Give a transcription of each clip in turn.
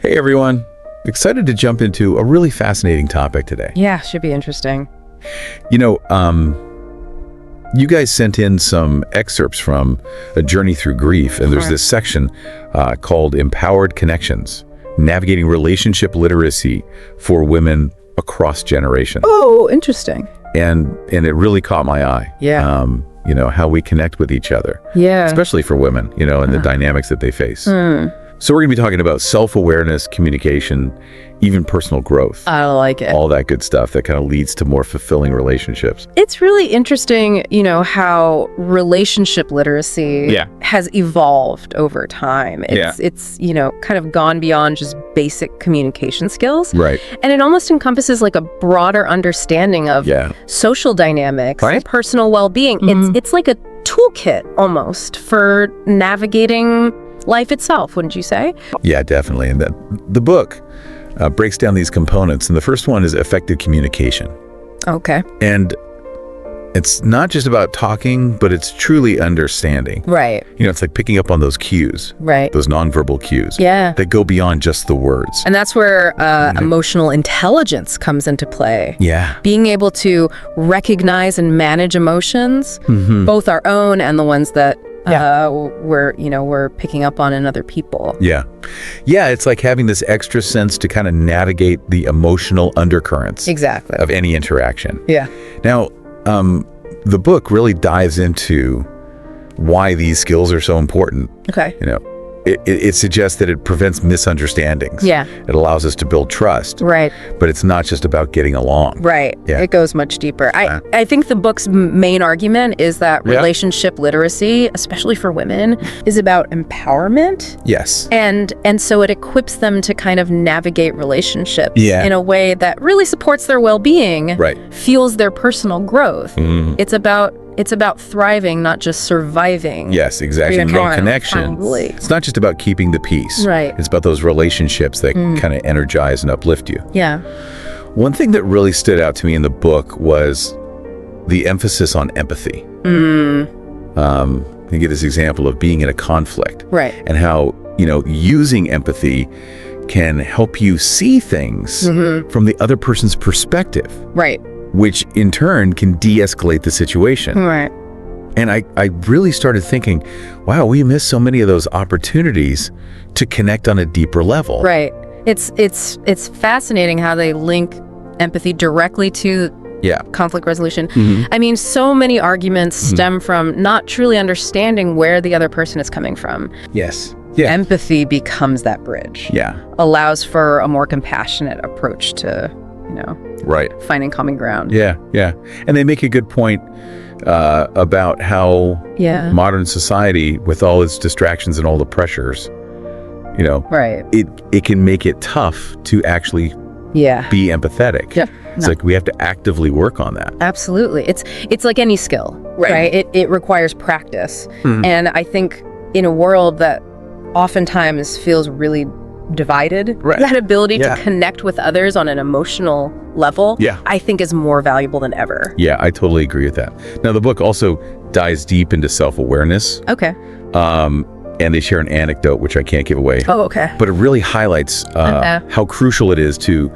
Hey everyone, excited to jump into a really fascinating topic today. Yeah, should be interesting. You guys sent in some excerpts from A Journey Through Grief, and there's this section called Empowered Connections, Navigating Relationship Literacy for Women Across Generations. Oh, interesting. And it really caught my eye. Yeah. How we connect with each other. Yeah. Especially for women, and the dynamics that they face. So we're going to be talking about self-awareness, communication, even personal growth. I like it. All that good stuff that kind of leads to more fulfilling relationships. It's really interesting, how relationship literacy has evolved over time. It's kind of gone beyond just basic communication skills. Right. And it almost encompasses like a broader understanding of social dynamics, personal well-being. It's like a toolkit almost for navigating life itself, wouldn't you say? Yeah, definitely. And the book breaks down these components. And the first one is effective communication. Okay. And it's not just about talking, but it's truly understanding. Right. It's like picking up on those cues. Right. Those nonverbal cues. Yeah. That go beyond just the words. And that's where emotional intelligence comes into play. Yeah. Being able to recognize and manage emotions, both our own and the ones that we're picking up on in other people. Yeah. It's like having this extra sense to kind of navigate the emotional undercurrents of any interaction. Yeah. Now, the book really dives into why these skills are so important. Okay. It suggests that it prevents misunderstandings. Yeah. It allows us to build trust. Right. But it's not just about getting along. Right. Yeah. It goes much deeper. I think the book's main argument is that relationship literacy, especially for women, is about empowerment. Yes. And so it equips them to kind of navigate relationships in a way that really supports their well-being, fuels their personal growth. It's about thriving, not just surviving. Yes, exactly. About connection. It's not just about keeping the peace. Right. It's about those relationships that kind of energize and uplift you. Yeah. One thing that really stood out to me in the book was the emphasis on empathy. You get this example of being in a conflict. Right. And how, using empathy can help you see things from the other person's perspective. Right. Which in turn can de-escalate the situation. Right. And I really started thinking, wow, we miss so many of those opportunities to connect on a deeper level. Right. It's fascinating how they link empathy directly to conflict resolution. I mean, so many arguments stem from not truly understanding where the other person is coming from. Yes. Yeah. Empathy becomes that bridge. Yeah. Allows for a more compassionate approach to, finding common ground. Yeah. And they make a good point about how modern society, with all its distractions and all the pressures, it can make it tough to actually be empathetic. Yeah. It's like we have to actively work on that. Absolutely. It's like any skill, right? It requires practice. And I think in a world that oftentimes feels really divided, that ability to connect with others on an emotional level, I think is more valuable than ever. Yeah, I totally agree with that. Now, the book also dives deep into self-awareness. Okay. And they share an anecdote, which I can't give away. Oh, okay. But it really highlights how crucial it is to,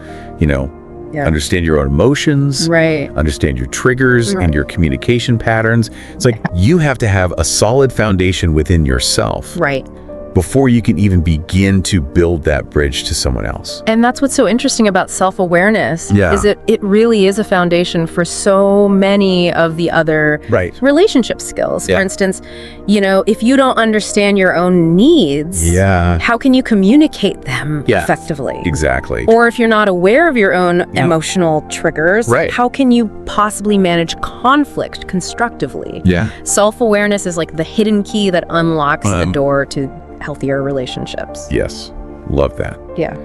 understand your own emotions, understand your triggers and your communication patterns. It's like you have to have a solid foundation within yourself. Right. Before you can even begin to build that bridge to someone else. And that's what's so interesting about self-awareness is it really is a foundation for so many of the other relationship skills. For instance, if you don't understand your own needs, how can you communicate them effectively? Exactly. Or if you're not aware of your own emotional triggers, how can you possibly manage conflict constructively? Yeah. Self-awareness is like the hidden key that unlocks the door to healthier relationships. Yes. Love that. Yeah.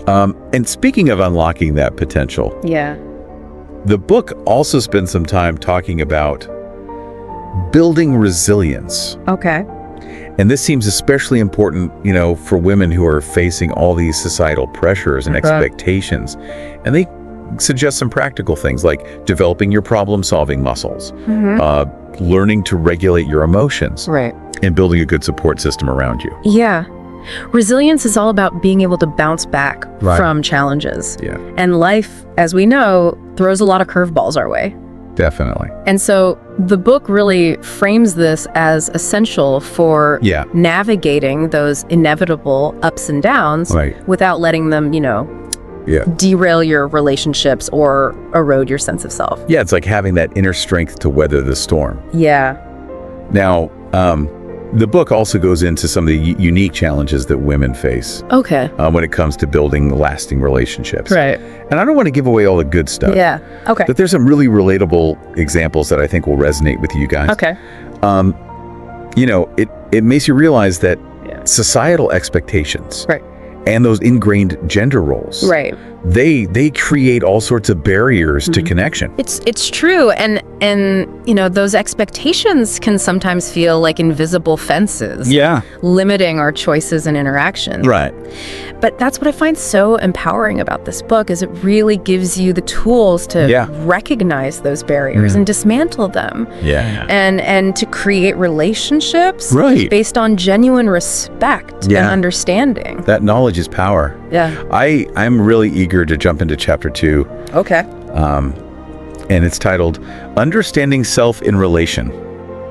And speaking of unlocking that potential, the book also spends some time talking about building resilience. Okay. And this seems especially important, for women who are facing all these societal pressures and expectations. And they suggest some practical things like developing your problem-solving muscles, learning to regulate your emotions, and building a good support system around you. Yeah. Resilience is all about being able to bounce back from challenges. Yeah. And life, as we know, throws a lot of curveballs our way. Definitely. And so the book really frames this as essential for navigating those inevitable ups and downs without letting them, derail your relationships or erode your sense of self. Yeah, it's like having that inner strength to weather the storm. Yeah. Now, the book also goes into some of the unique challenges that women face. Okay. When it comes to building lasting relationships. Right. And I don't want to give away all the good stuff. Yeah. Okay. But there's some really relatable examples that I think will resonate with you guys. Okay. It makes you realize that societal expectations and those ingrained gender roles, they create all sorts of barriers to connection. It's true, and those expectations can sometimes feel like invisible fences, limiting our choices and interactions. Right. But that's what I find so empowering about this book, is it really gives you the tools to recognize those barriers and dismantle them. Yeah. And to create relationships based on genuine respect and understanding. That knowledge is power. Yeah. I'm really eager to jump into chapter 2. Okay. And it's titled Understanding Self in Relation.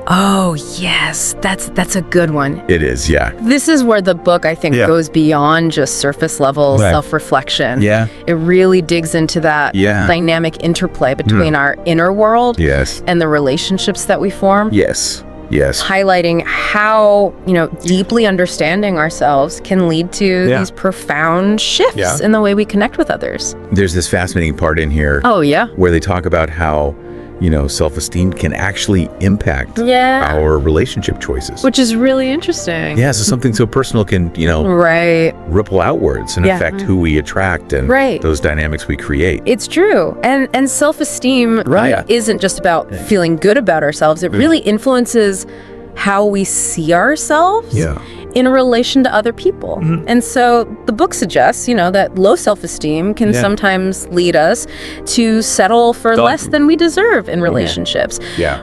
Oh, yes. That's a good one. It is, yeah. This is where the book, I think, goes beyond just surface level self-reflection. Yeah. It really digs into that dynamic interplay between our inner world and the relationships that we form. Yes. Highlighting how, deeply understanding ourselves can lead to these profound shifts in the way we connect with others. There's this fascinating part in here. Oh, yeah. Where they talk about how, self-esteem can actually impact our relationship choices. Which is really interesting. Yeah, so something so personal can, ripple outwards and affect who we attract and those dynamics we create. It's true. And self-esteem isn't just about feeling good about ourselves. It really influences how we see ourselves in relation to other people. And so the book suggests, that low self-esteem can sometimes lead us to settle for less than we deserve in relationships.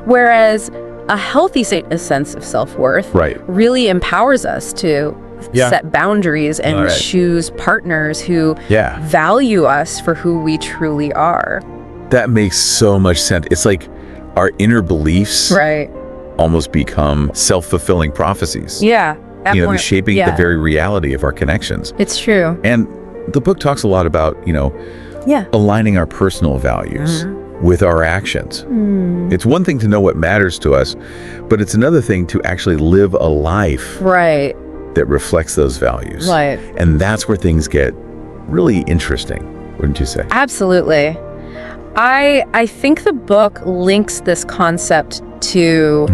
Whereas a healthy sense of self-worth really empowers us to set boundaries and choose partners who value us for who we truly are. That makes so much sense. It's like our inner beliefs almost become self-fulfilling prophecies. Shaping the very reality of our connections. It's true. And the book talks a lot about, aligning our personal values with our actions. It's one thing to know what matters to us, but it's another thing to actually live a life that reflects those values. And that's where things get really interesting, wouldn't you say? Absolutely. I think the book links this concept to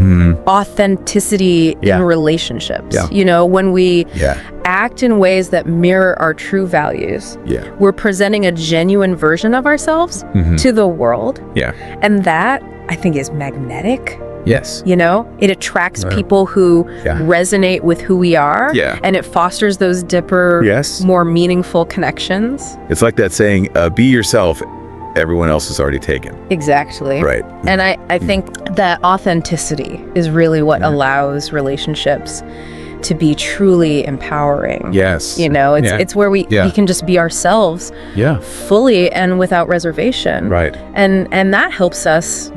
authenticity in relationships. When we act in ways that mirror our true values, we're presenting a genuine version of ourselves to the world. And that, I think, is magnetic. Yes. It attracts people who resonate with who we are. And it fosters those deeper, more meaningful connections. It's like that saying, be yourself. Everyone else is already taken. Exactly. Right. And I think that authenticity is really what allows relationships to be truly empowering. Yes. It's where we can just be ourselves fully and without reservation. Right. And that helps us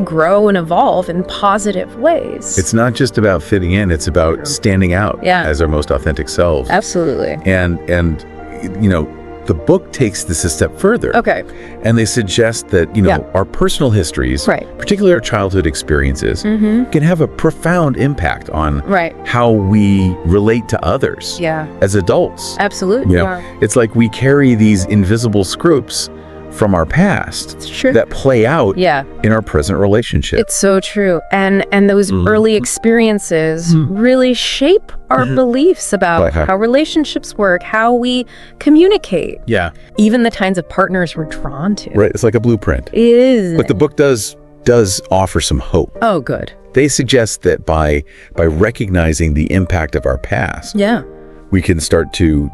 grow and evolve in positive ways. It's not just about fitting in, it's about standing out as our most authentic selves. Absolutely. And the book takes this a step further. Okay. And they suggest that, our personal histories, particularly our childhood experiences, can have a profound impact on how we relate to others as adults. Absolutely. It's like we carry these invisible scripts from our past that play out in our present relationship. It's so true. And those early experiences really shape our beliefs about how relationships work, how we communicate. Even the kinds of partners we're drawn to. Right. It's like a blueprint. It is. But the book does offer some hope. Oh, good. They suggest that by recognizing the impact of our past, we can start to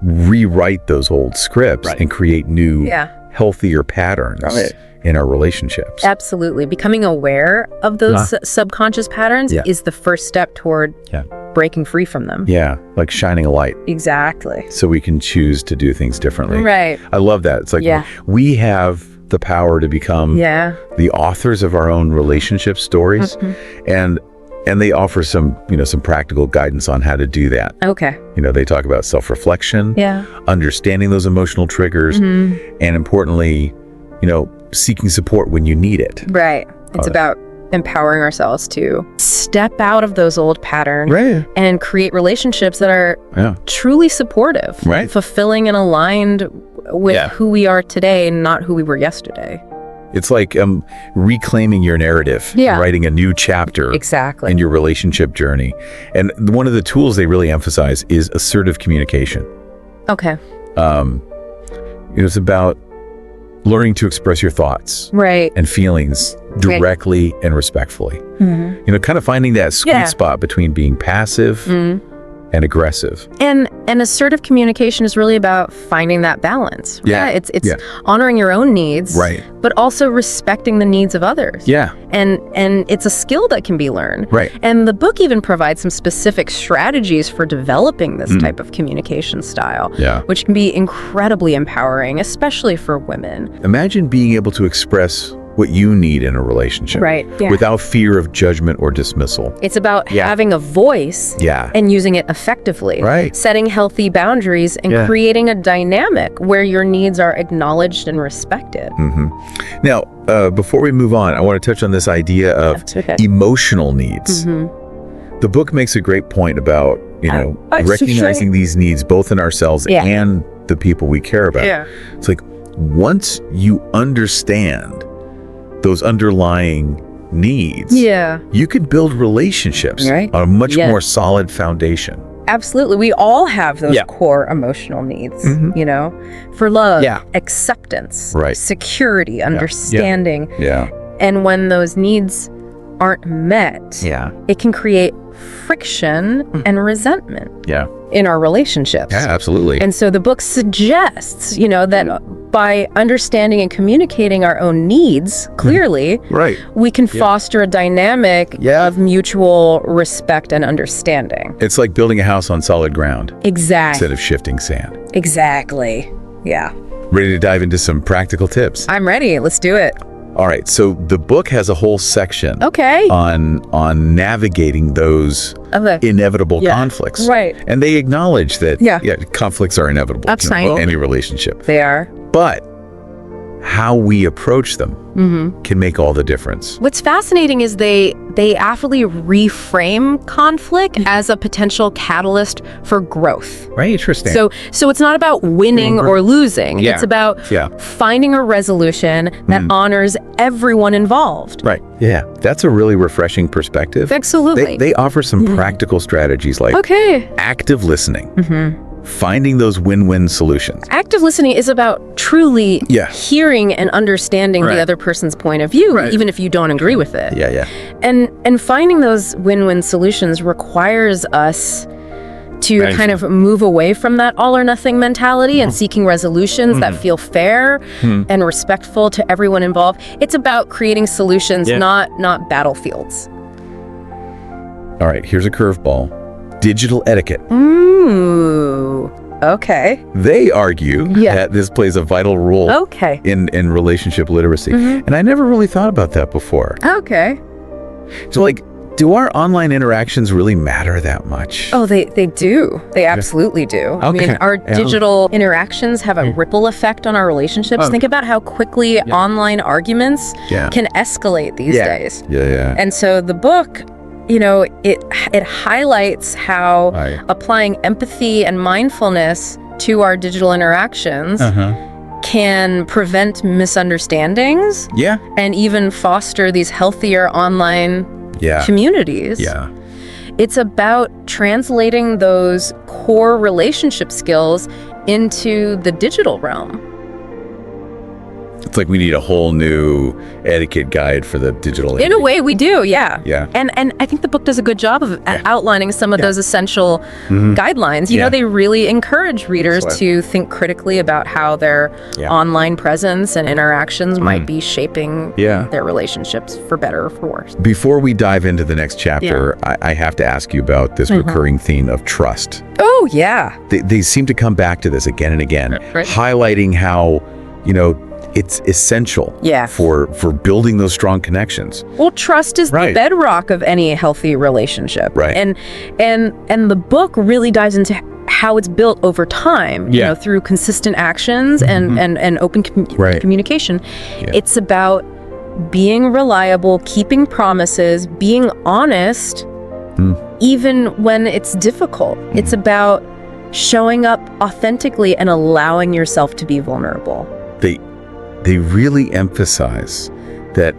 rewrite those old scripts and create new, healthier patterns in our relationships. Absolutely. Becoming aware of those subconscious patterns is the first step toward breaking free from them. Yeah, like shining a light. Exactly. So we can choose to do things differently. Right. I love that. It's like we have the power to become the authors of our own relationship stories. And they offer some practical guidance on how to do that. Okay. They talk about self-reflection, understanding those emotional triggers, and importantly, seeking support when you need it. Right. It's about empowering ourselves to step out of those old patterns and create relationships that are truly supportive, fulfilling and aligned with who we are today, not who we were yesterday. It's like reclaiming your narrative, writing a new chapter in your relationship journey. And one of the tools they really emphasize is assertive communication. Okay. It's about learning to express your thoughts and feelings directly and respectfully. Kind of finding that sweet spot between being passive and aggressive. And assertive communication is really about finding that balance. It's honoring your own needs, but also respecting the needs of others. And it's a skill that can be learned. And the book even provides some specific strategies for developing this type of communication style, which can be incredibly empowering, especially for women. Imagine being able to express what you need in a relationship without fear of judgment or dismissal. It's about having a voice and using it effectively, setting healthy boundaries and creating a dynamic where your needs are acknowledged and respected. Now, before we move on, I want to touch on this idea of emotional needs. The book makes a great point about, recognizing these needs both in ourselves and the people we care about. It's like, once you understand those underlying needs, you can build relationships on a much more solid foundation. Absolutely. We all have those core emotional needs, for love, acceptance, security, understanding. And when those needs aren't met, it can create friction and resentment in our relationships. Absolutely. And so the book suggests, that by understanding and communicating our own needs clearly, we can foster a dynamic of mutual respect and understanding. It's like building a house on solid ground. Exactly. Instead of shifting sand. Exactly. Yeah. Ready to dive into some practical tips? I'm ready. Let's do it. All right, so the book has a whole section on navigating those inevitable conflicts. And they acknowledge that conflicts are inevitable. That's fine. Any relationship. They are. But how we approach them can make all the difference. What's fascinating is they aptly reframe conflict as a potential catalyst for growth. Right, interesting. So it's not about winning or losing. It's about finding a resolution that honors everyone involved. Right. Yeah, that's a really refreshing perspective. Absolutely. They offer some practical strategies like active listening. Finding those win-win solutions. Active listening is about truly hearing and understanding the other person's point of view, even if you don't agree with it. And finding those win-win solutions requires us to kind of move away from that all or nothing mentality and seeking resolutions that feel fair and respectful to everyone involved. It's about creating solutions, not battlefields. All right, here's a curveball. Digital etiquette. Ooh, okay. They argue that this plays a vital role in relationship literacy. And I never really thought about that before. Okay. So do our online interactions really matter that much? Oh, they do. They absolutely do. I mean, our digital interactions have a ripple effect on our relationships. Think about how quickly online arguments can escalate these days. And so the book, it highlights how applying empathy and mindfulness to our digital interactions can prevent misunderstandings and even foster these healthier online communities. It's about translating those core relationship skills into the digital realm. It's like we need a whole new etiquette guide for the digital age. In a way, we do, yeah. Yeah. And I think the book does a good job of outlining some of those essential guidelines. You know, they really encourage readers to think critically about how their online presence and interactions might be shaping their relationships for better or for worse. Before we dive into the next chapter, I have to ask you about this recurring theme of trust. Oh, yeah. They seem to come back to this again and again, highlighting how, you know, it's essential for building those strong connections. Well, trust is the bedrock of any healthy relationship. Right. And the book really dives into how it's built over time, you know, through consistent actions and open communication. Yeah. It's about being reliable, keeping promises, being honest, even when it's difficult. It's about showing up authentically and allowing yourself to be vulnerable. They really emphasize that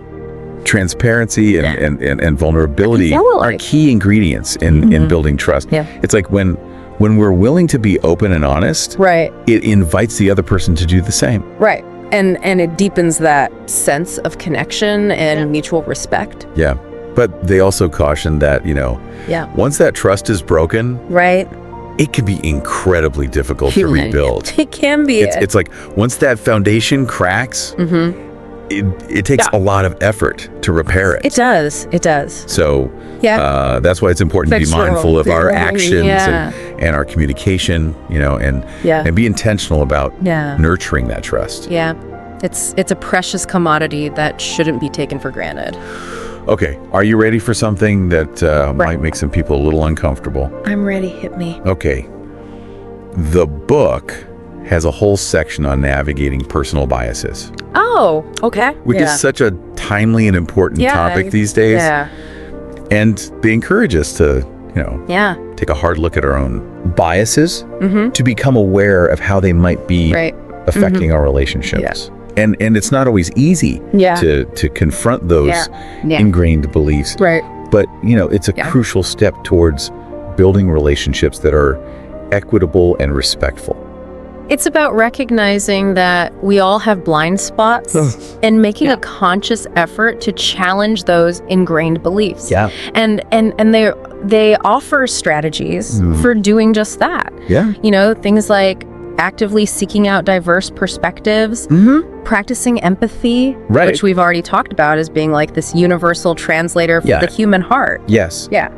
transparency and vulnerability are key ingredients in building trust. Yeah. It's like when we're willing to be open and honest, it invites the other person to do the same. Right. And it deepens that sense of connection and mutual respect. Yeah. But they also caution that, you know, once that trust is broken, it can be incredibly difficult to rebuild. It can be. It's like once that foundation cracks, it takes a lot of effort to repair it. It does. It does. So that's why it's important to be mindful of our actions and our communication, you know, and be intentional about nurturing that trust. Yeah. It's a precious commodity that shouldn't be taken for granted. Okay, are you ready for something that might make some people a little uncomfortable? I'm ready, hit me. Okay. The book has a whole section on navigating personal biases. Oh, okay. Which is such a timely and important topic these days. Yeah. And they encourage us to, you know, take a hard look at our own biases to become aware of how they might be affecting our relationships. Yeah. And it's not always easy to confront those ingrained beliefs. Right. But, you know, it's a crucial step towards building relationships that are equitable and respectful. It's about recognizing that we all have blind spots and making a conscious effort to challenge those ingrained beliefs. Yeah. And they offer strategies for doing just that. Yeah. You know, things like actively seeking out diverse perspectives, practicing empathy, which we've already talked about as being like this universal translator for the human heart. Yes. Yeah.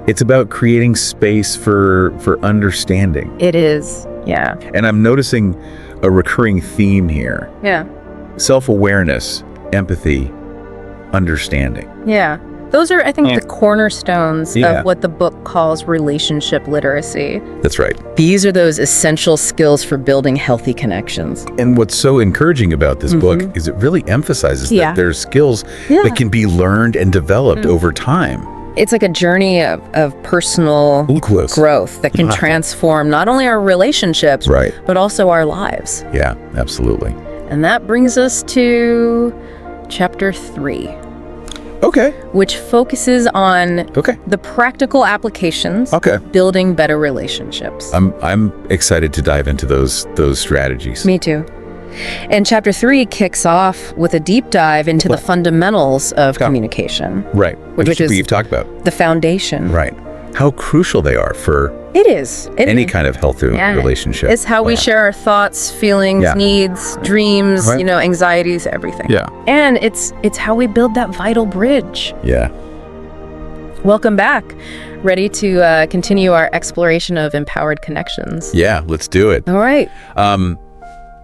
It's about creating space for understanding. It is. Yeah. And I'm noticing a recurring theme here. Yeah. Self-awareness, empathy, understanding. Yeah. Those are, I think, the cornerstones of what the book calls relationship literacy. That's right. These are those essential skills for building healthy connections. And what's so encouraging about this book is it really emphasizes that there's skills that can be learned and developed over time. It's like a journey of personal growth that can transform not only our relationships, but also our lives. Yeah, absolutely. And that brings us to chapter 3. Okay. Which focuses on the practical applications of building better relationships. I'm excited to dive into those strategies. Me too. And chapter 3 kicks off with a deep dive into the fundamentals of communication. Right. Which is you've talked about. The foundation. Right. How crucial they are for any kind of healthy relationship. It's how we share our thoughts, feelings, needs, dreams, you know, anxieties, everything. Yeah. And it's how we build that vital bridge. Yeah. Welcome back. Ready to continue our exploration of empowered connections. Yeah, let's do it. All right.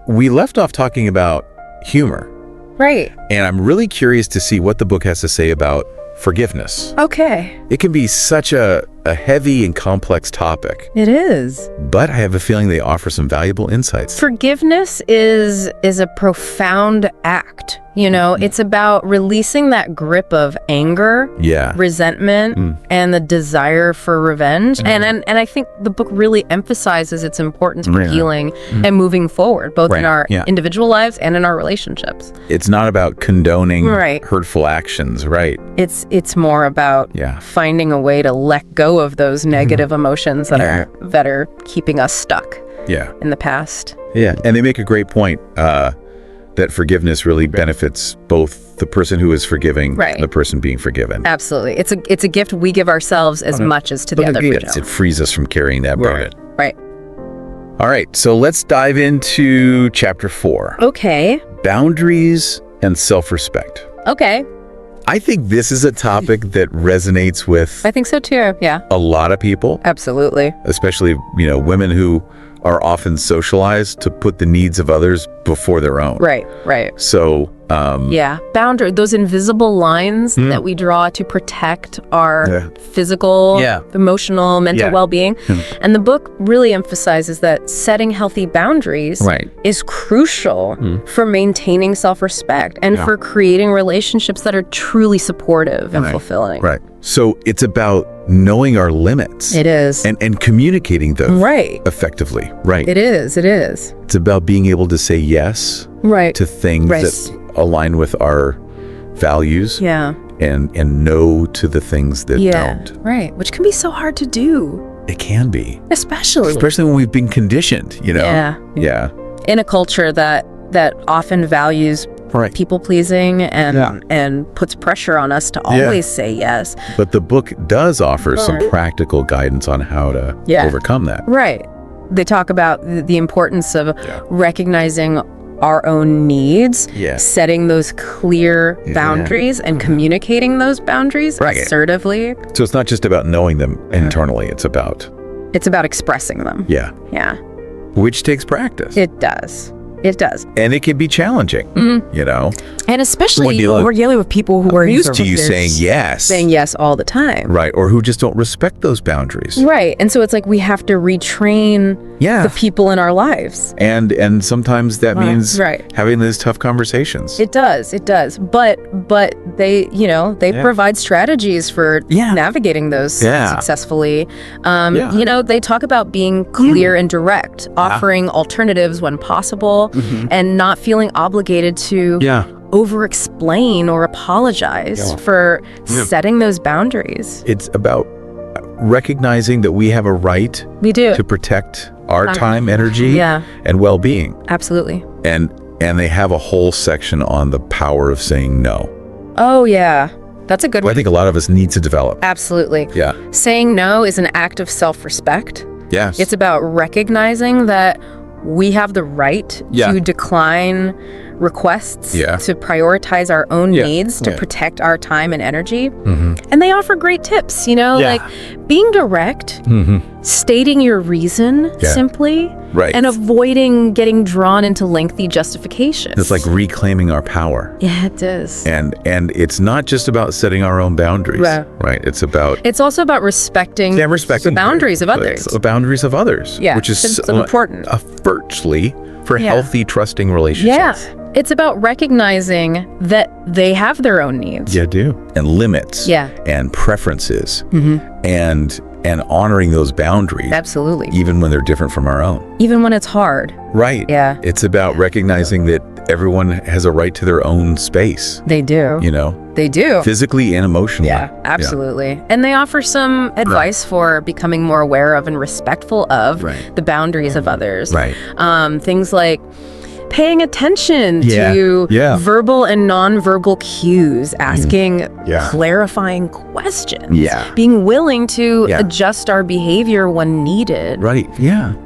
We left off talking about humor. Right. And I'm really curious to see what the book has to say about forgiveness. Okay. It can be such a heavy and complex topic. It is. But I have a feeling they offer some valuable insights. Forgiveness is a profound act. You know, it's about releasing that grip of anger, resentment, and the desire for revenge. And I think the book really emphasizes its importance for healing and moving forward, both in our individual lives and in our relationships. It's not about condoning hurtful actions, right? It's more about finding a way to let go of those negative emotions that are keeping us stuck in the past. Yeah, and they make a great point. that forgiveness really benefits both the person who is forgiving and the person being forgiven. Absolutely. It's a gift we give ourselves as much as to the other person. It frees us from carrying that burden. Right. All right, so let's dive into chapter 4. Okay. Boundaries and self-respect. Okay. I think this is a topic that resonates with I think so too. Yeah. a lot of people. Absolutely. Especially, women who are often socialized to put the needs of others before their own. Right. So, boundary, those invisible lines that we draw to protect our physical, emotional, mental well-being. And the book really emphasizes that setting healthy boundaries is crucial for maintaining self-respect and for creating relationships that are truly supportive and fulfilling. Right. So it's about knowing our limits. It is. And communicating them effectively. Right. It is. It's about being able to say yes to things that align with our values and no to the things that don't. Right. Which can be so hard to do. It can be. Especially when we've been conditioned, Yeah. In a culture that often values people pleasing and puts pressure on us to always say yes. But the book does offer some practical guidance on how to overcome that. Right. They talk about the importance of recognizing our own needs, setting those clear boundaries and communicating those boundaries assertively. So it's not just about knowing them internally, it's about expressing them. Yeah. Which takes practice. It does. And it can be challenging, And especially when we're dealing with people who are used to you saying yes. Saying yes all the time. Right. Or who just don't respect those boundaries. Right. And so it's like we have to retrain the people in our lives. And sometimes that means having those tough conversations. It does. But they, they provide strategies for navigating those successfully. They talk about being clear and direct, offering alternatives when possible, and not feeling obligated to over-explain or apologize for setting those boundaries. It's about recognizing that we have a right to protect our time, energy, and well-being. Absolutely. And they have a whole section on the power of saying no. Oh, yeah. That's a good one. I think a lot of us need to develop. Absolutely. Yeah. Saying no is an act of self-respect. Yes. It's about recognizing that we have the right to decline requests, to prioritize our own needs, to protect our time and energy. And they offer great tips, like being direct, stating your reason simply, and avoiding getting drawn into lengthy justifications. It's like reclaiming our power. Yeah, it is. And it's not just about setting our own boundaries, right? It's also about respecting the boundaries of others. The boundaries of others, which is so important. Virtually for healthy, trusting relationships. Yeah. It's about recognizing that they have their own needs. Yeah, do. And limits. And preferences. And honoring those boundaries. Absolutely. Even when they're different from our own. Even when it's hard. Right. Yeah. It's about recognizing that everyone has a right to their own space. They do. They do. Physically and emotionally. Yeah, absolutely. Yeah. And they offer some advice for becoming more aware of and respectful of the boundaries of others. Right. Things like paying attention to verbal and nonverbal cues, asking clarifying questions, being willing to adjust our behavior when needed. Right,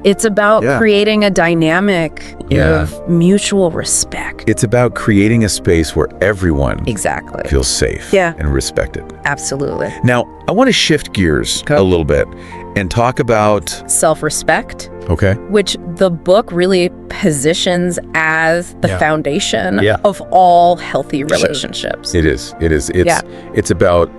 It's about creating a dynamic of mutual respect. It's about creating a space where everyone feels safe and respected. Absolutely. Now, I want to shift gears a little bit and talk about self-respect. Okay. Which the book really positions as the foundation of all healthy relationships. It is. It's about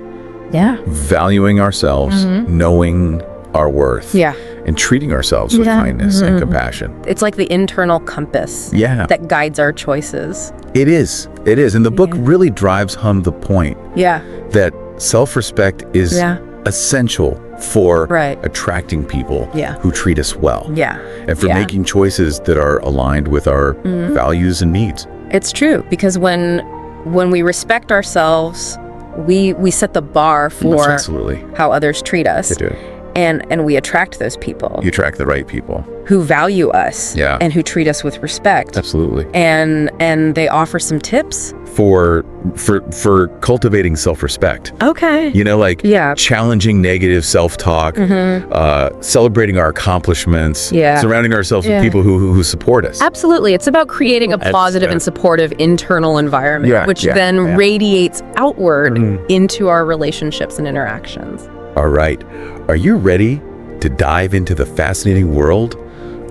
valuing ourselves, knowing our worth, and treating ourselves with kindness and compassion. It's like the internal compass that guides our choices. It is. And the book really drives home the point that self-respect is essential for attracting people who treat us well. And for making choices that are aligned with our values and needs. It's true, because when we respect ourselves, we set the bar for how others treat us. And we attract those people. You attract the right people who value us. Yeah. And who treat us with respect. Absolutely. And they offer some tips for cultivating self-respect. Okay. Challenging negative self-talk, celebrating our accomplishments, surrounding ourselves with people who support us. Absolutely. It's about creating a positive and supportive internal environment, which then radiates outward into our relationships and interactions. All right. Are you ready to dive into the fascinating world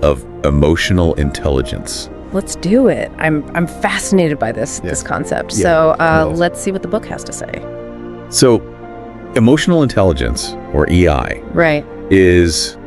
of emotional intelligence? Let's do it. I'm fascinated by this concept. So let's see what the book has to say. So emotional intelligence, or EI, is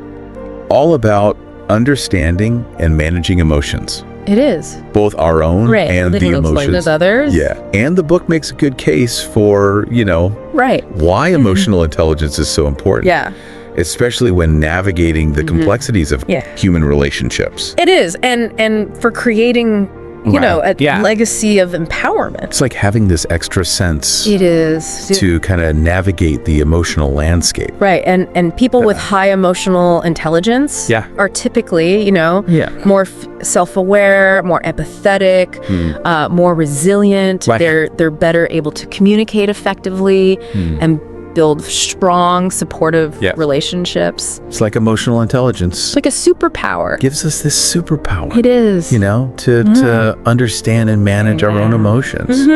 all about understanding and managing emotions. It is. Both our own and the emotions of others. Yeah. And the book makes a good case for, why emotional intelligence is so important. Yeah. Especially when navigating the complexities of human relationships. It is. And for creating, a legacy of empowerment. It's like having this extra sense. It is. To kind of navigate the emotional landscape. Right. And people with high emotional intelligence are typically, more self-aware, more empathetic, more resilient. Right. They're better able to communicate effectively and build strong, supportive relationships. It's like emotional intelligence. It's like a superpower. Gives us this superpower. It is. To understand and manage our own emotions.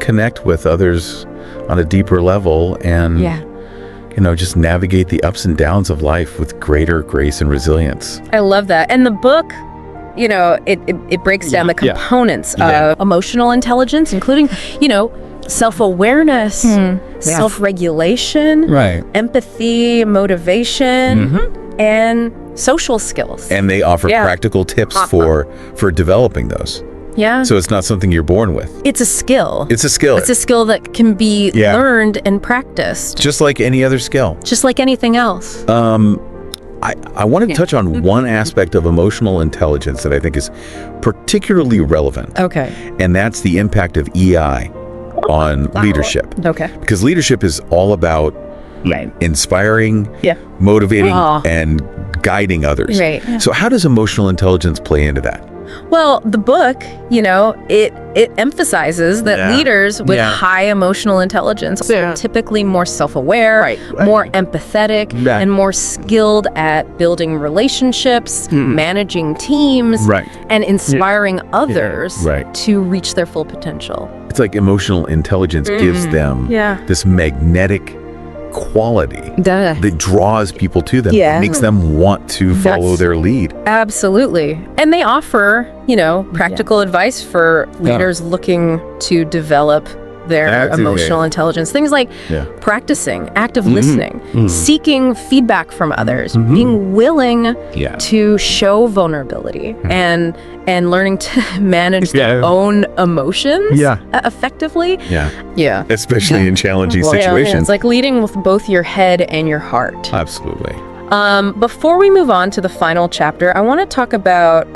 Connect with others on a deeper level and, just navigate the ups and downs of life with greater grace and resilience. I love that. And the book, it breaks down the components of emotional intelligence, including, self-awareness, self-regulation, empathy, motivation, and social skills. And they offer practical tips for developing those. Yeah. So it's not something you're born with. It's a skill. It's a skill. It's a skill that can be learned and practiced. Just like any other skill. Just like anything else. I want to touch on one aspect of emotional intelligence that I think is particularly relevant. Okay. And that's the impact of EI on leadership. Okay. Because leadership is all about inspiring, motivating, and guiding others. Right. So how does emotional intelligence play into that? Well, the book, it emphasizes that leaders with high emotional intelligence are typically more self-aware, more empathetic, and more skilled at building relationships, managing teams, and inspiring others to reach their full potential. It's like emotional intelligence gives them this magnetic quality that draws people to them, makes them want to follow their lead. Absolutely. And they offer, practical advice for leaders looking to develop their emotional intelligence. Things like practicing, active listening, seeking feedback from others, being willing to show vulnerability, and learning to manage their own emotions effectively. Yeah. Especially in challenging situations. It's like leading with both your head and your heart. Absolutely. Before we move on to the final chapter, I want to talk about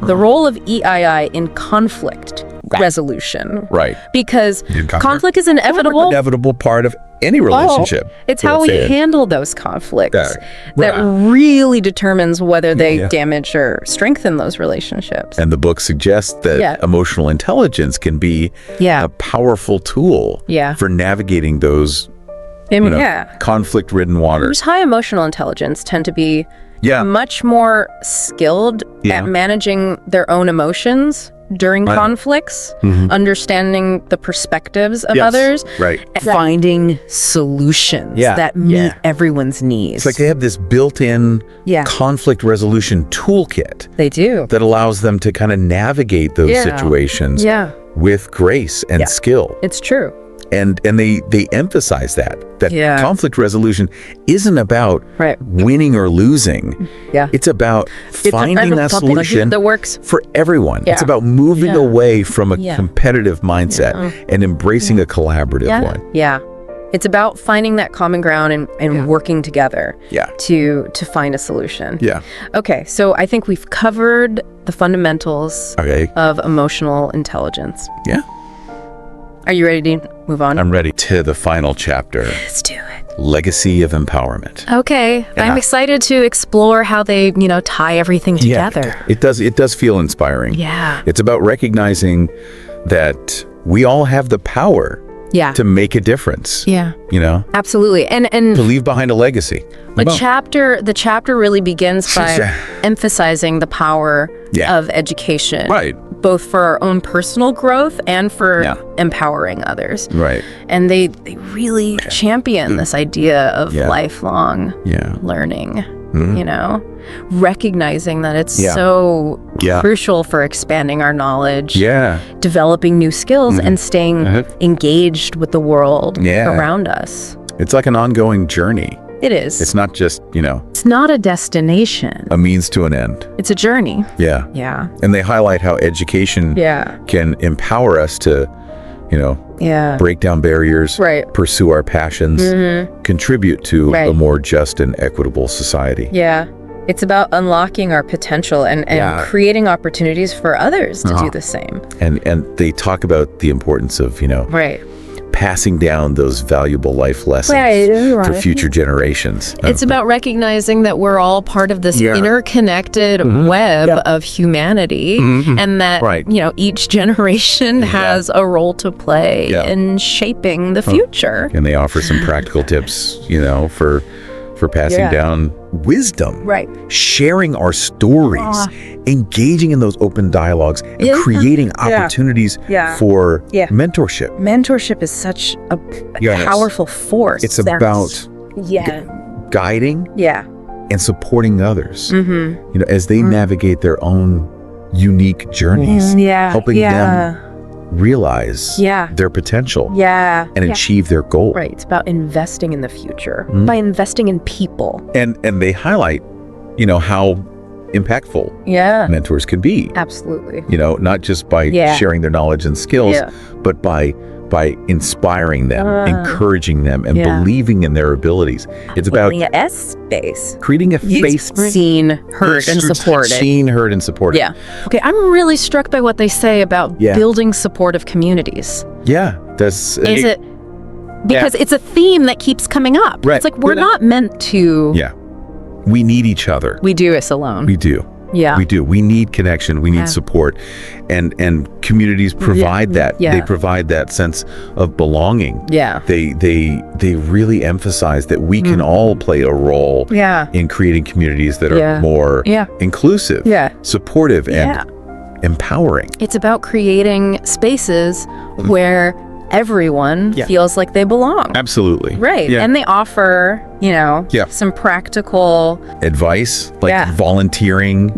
the role of EII in conflict resolution. Right. Because conflict is inevitable part of any relationship. It's how we handle those conflicts that really determines whether they damage or strengthen those relationships. And the book suggests that emotional intelligence can be a powerful tool for navigating those conflict-ridden waters. Those high emotional intelligence tend to be much more skilled at managing their own emotions during conflicts, understanding the perspectives of others, finding solutions that meet everyone's needs. It's like they have this built-in conflict resolution toolkit. They do. That allows them to kind of navigate those situations with grace and skill. It's true. And they emphasize that conflict resolution isn't about winning or losing. It's about finding that solution that works for everyone. It's about moving away from a competitive mindset and embracing a collaborative one. It's about finding that common ground and working together to find a solution. Okay, so I think we've covered the fundamentals of emotional intelligence. Are you ready to move on? I'm ready to the final chapter. Let's do it. legacy of empowerment. Okay. Yeah. I'm excited to explore how they, tie everything together. Yeah, it does feel inspiring. Yeah. It's about recognizing that we all have the power to make a difference. Yeah. Absolutely. And to leave behind a legacy. The chapter really begins by emphasizing the power of education. Right. Both for our own personal growth and for empowering others. Right. And they really champion this idea of lifelong learning, recognizing that it's so crucial for expanding our knowledge, developing new skills, and staying engaged with the world around us. It's like an ongoing journey. It is. It's not just, It's not a destination. a means to an end. It's a journey. Yeah. Yeah. And they highlight how education can empower us to, break down barriers, pursue our passions, contribute to a more just and equitable society. Yeah. It's about unlocking our potential and creating opportunities for others to do the same. And they talk about the importance of, passing down those valuable life lessons for future generations. It's about recognizing that we're all part of this interconnected web of humanity, and that each generation has a role to play in shaping the future. And they offer some practical tips, for passing down wisdom, sharing our stories, engaging in those open dialogues, and creating opportunities for mentorship. Mentorship is such a powerful force. It's about guiding and supporting others, as they navigate their own unique journeys, helping them realize their potential and achieve their goal. Right. It's about investing in the future by investing in people. And they highlight, how impactful mentors can be. Absolutely. Not just by sharing their knowledge and skills, but by inspiring them, encouraging them, and believing in their abilities. It's about creating a space. Creating a space. Seen, heard, and supported. Seen, heard, and supported. Yeah. Okay, I'm really struck by what they say about building supportive communities. Yeah. Because it's a theme that keeps coming up. Right. It's like we're not meant to... Yeah. We need each other. We do this alone. We do. Yeah. We do. We need connection. We need support. And communities provide that. Yeah. They provide that sense of belonging. Yeah. They really emphasize that we can all play a role in creating communities that are more inclusive, supportive, and empowering. It's about creating spaces where everyone feels like they belong. Absolutely. Right. Yeah. And they offer, some practical advice, like volunteering,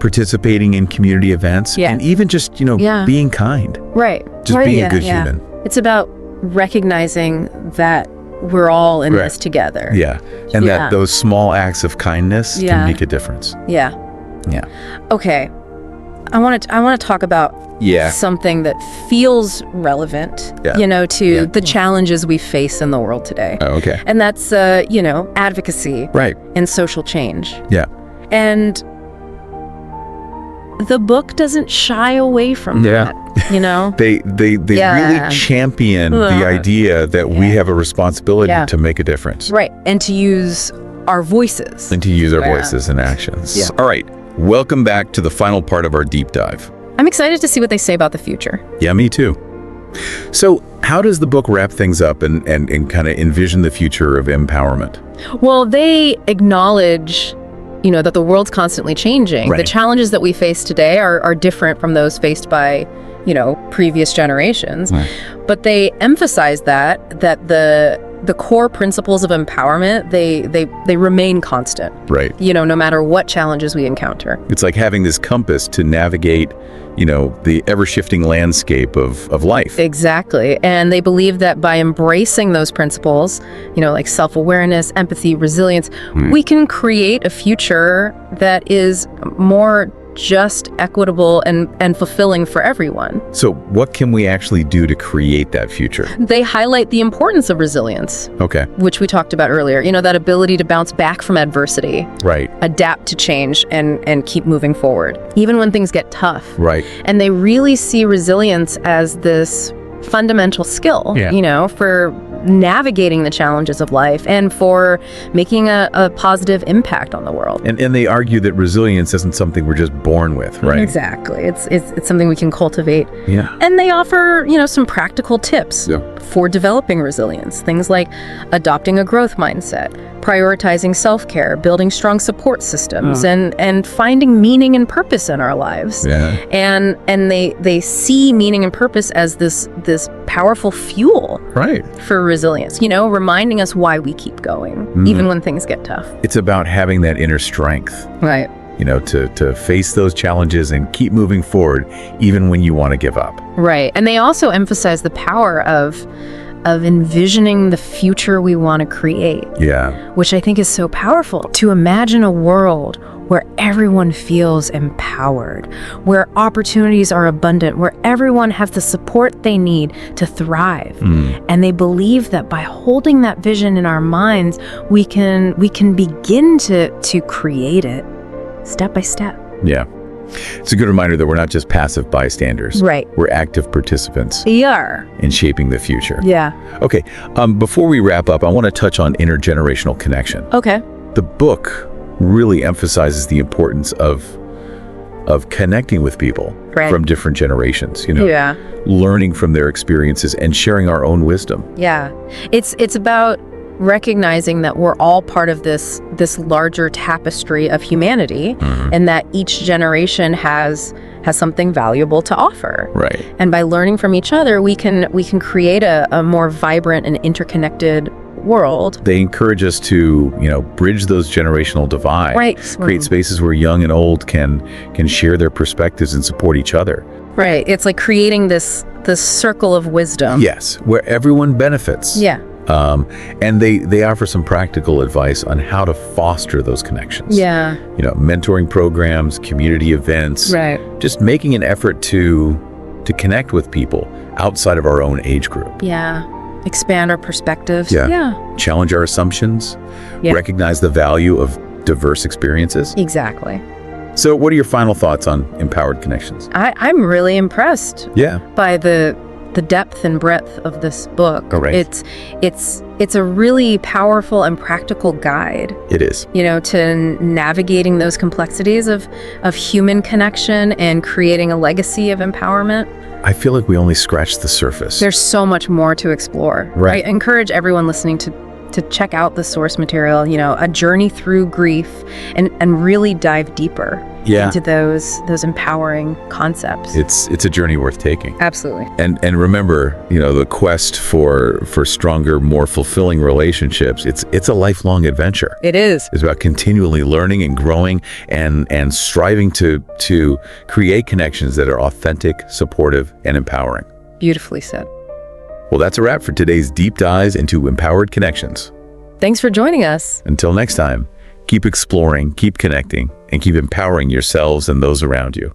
participating in community events, and even just, being kind. Right. Just being a good human. It's about recognizing that we're all in this together. Yeah. And that those small acts of kindness can make a difference. Yeah. Yeah. Okay. I want to talk about something that feels relevant, to the challenges we face in the world today. Oh, okay. And that's, advocacy and social change. Yeah. And the book doesn't shy away from that, They really champion the idea that we have a responsibility to make a difference. Right. And to use our voices. And to use our voices in actions. Yeah. All right. Welcome back to the final part of our deep dive. I'm excited to see what they say about the future. Yeah, me too. So how does the book wrap things up and kind of envision the future of empowerment? Well, they acknowledge, that the world's constantly changing. Right. The challenges that we face today are different from those faced by, previous generations. Right. But they emphasize that the core principles of empowerment, they remain constant. Right. No matter what challenges we encounter. It's like having this compass to navigate, the ever-shifting landscape of life. Exactly. And they believe that by embracing those principles, like self-awareness, empathy, resilience, we can create a future that is more just, equitable, and fulfilling for everyone. So what can we actually do to create that future? They highlight the importance of resilience. Okay. Which we talked about earlier. That ability to bounce back from adversity. Right. Adapt to change and keep moving forward, even when things get tough. Right. And they really see resilience as this fundamental skill, for navigating the challenges of life and for making a positive impact on the world. And they argue that resilience isn't something we're just born with, right? Exactly. It's something we can cultivate. Yeah. And they offer, some practical tips for developing resilience. Things like adopting a growth mindset, prioritizing self-care, building strong support systems, and finding meaning and purpose in our lives. Yeah. And they see meaning and purpose as this powerful fuel for resilience, reminding us why we keep going, even when things get tough. It's about having that inner strength. Right. To face those challenges and keep moving forward, even when you want to give up. Right. And they also emphasize the power of envisioning the future we want to create. Yeah. Which I think is so powerful. To imagine a world where everyone feels empowered, where opportunities are abundant, where everyone has the support they need to thrive. And they believe that by holding that vision in our minds, we can begin to create it step by step. Yeah. It's a good reminder that we're not just passive bystanders. Right. We're active participants. Yeah. In shaping the future. Yeah. Okay. Before we wrap up, I want to touch on intergenerational connection. Okay. The book really emphasizes the importance of connecting with people from different generations, learning from their experiences and sharing our own wisdom. Yeah. It's about recognizing that we're all part of this larger tapestry of humanity, and that each generation has something valuable to offer. Right. And by learning from each other, we can create a more vibrant and interconnected world. They encourage us to, bridge those generational divides. Right. Create spaces where young and old can share their perspectives and support each other. Right. It's like creating this circle of wisdom. Yes, where everyone benefits. Yeah. And they offer some practical advice on how to foster those connections. Yeah. Mentoring programs, community events. Right. Just making an effort to connect with people outside of our own age group. Yeah. Expand our perspectives. Yeah. Challenge our assumptions. Yeah. Recognize the value of diverse experiences. Exactly. So what are your final thoughts on empowered connections? I'm really impressed by the depth and breadth of this book. Oh, right. It's a really powerful and practical guide. It is. To navigating those complexities of human connection and creating a legacy of empowerment. I feel like we only scratched the surface. There's so much more to explore. Right. I encourage everyone listening to check out the source material, A Journey Through Grief, and really dive deeper into those empowering concepts. It's a journey worth taking. Absolutely. And remember, the quest for stronger, more fulfilling relationships, it's a lifelong adventure. It is. It's about continually learning and growing and striving to create connections that are authentic, supportive, and empowering. Beautifully said. Well, that's a wrap for today's deep dives into empowered connections. Thanks for joining us. Until next time, keep exploring, keep connecting, and keep empowering yourselves and those around you.